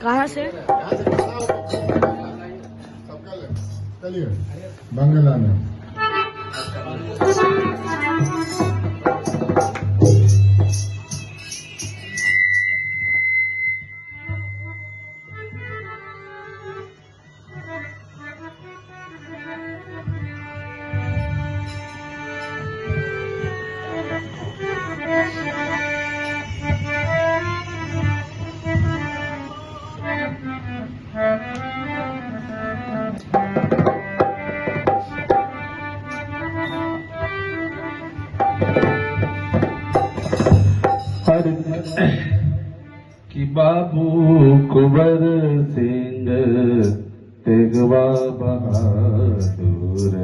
कहाँ से? चलिए बंगला में कि बाबू कुंवर सिंह तेगवा बहादुर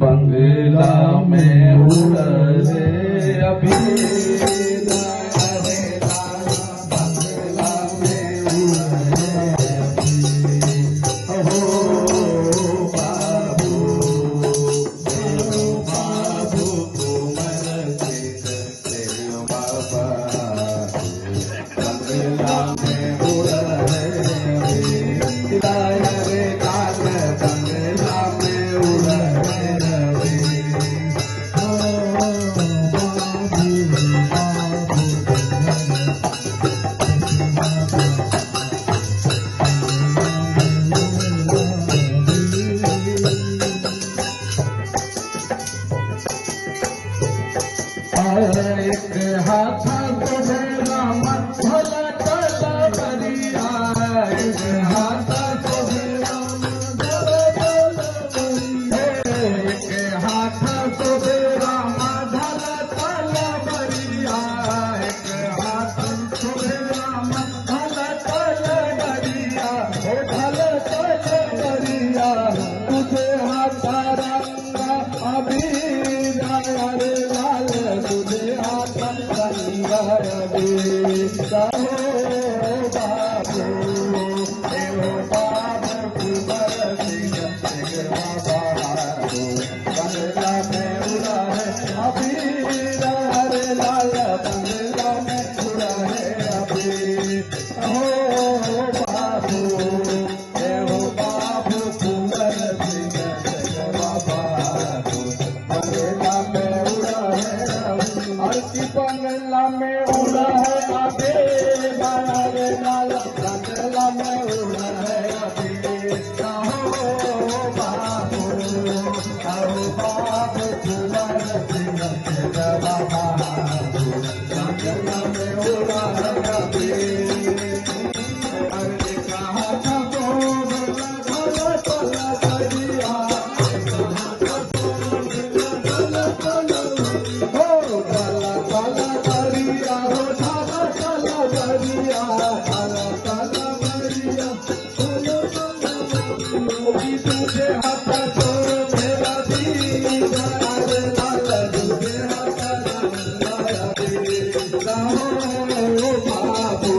बंगला में उड़े अभी बंगला में उड़े हो बाबू बाबू कुंवर सिंह तेगवा बहादुर बंगला में उड़े रे काल बंगला में उड़े एक हाथ गोधरा मथल तल बरिया एक हाथ गोधरा मथल एक हाथ गोधरा मथल तल बरिया एक हाथ गोधरा मथल तल बरिया ओ ढल तल बरिया तुझे हाथ रंगा अभी रे लाल तुझे हाथ रंगा अभी कहो बाबू देवो बाबू कुंवर सिंह तेगवा बहादुर बंगला में उड़ा है अभी रे लाल बंगला में उड़ा है अभी कहो बाबू देवो बाबू कुंवर सिंह तेगवा बहादुर बंगला में उड़ा है और की बंगला में उड़ा है अभी रे लाल बंगला में उड़ा है अभी कहो बाबू कहो बाबू कुंवर सिंह तेगवा बहादुर बंगला में उड़ा है अभी अरे कहा था तो भला चला करिया हो भला चला करिया हो ढाला चला करिया ढाला चला करिया मोदी तुझे हाथ छोड़ मेरा दीदा रे लाल तुझे हाथ रंगा दे कहो बाबू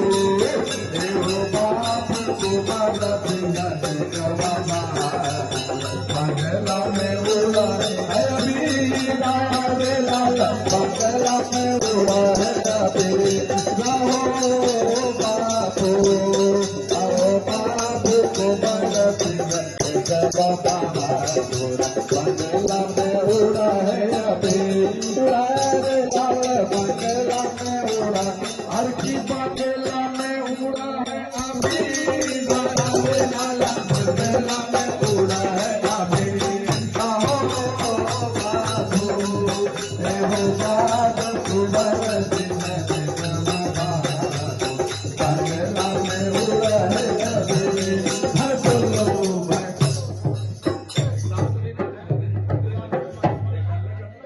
देवो बाबू कुंवर सिंह तेगवा बहादुर बंगला में उड़ा है अभी रे लाल बंगला में उड़ा है अभी कहो बाबू कहो बाबू कुंवर सिंह तेगवा बहादुर बंगला में उड़ा है अभी रे लाल बंगला में उड़ा हर की बंगला में उड़ा है अभी रे लाल बंगला में उड़ा है अभी कहो बाबू देवो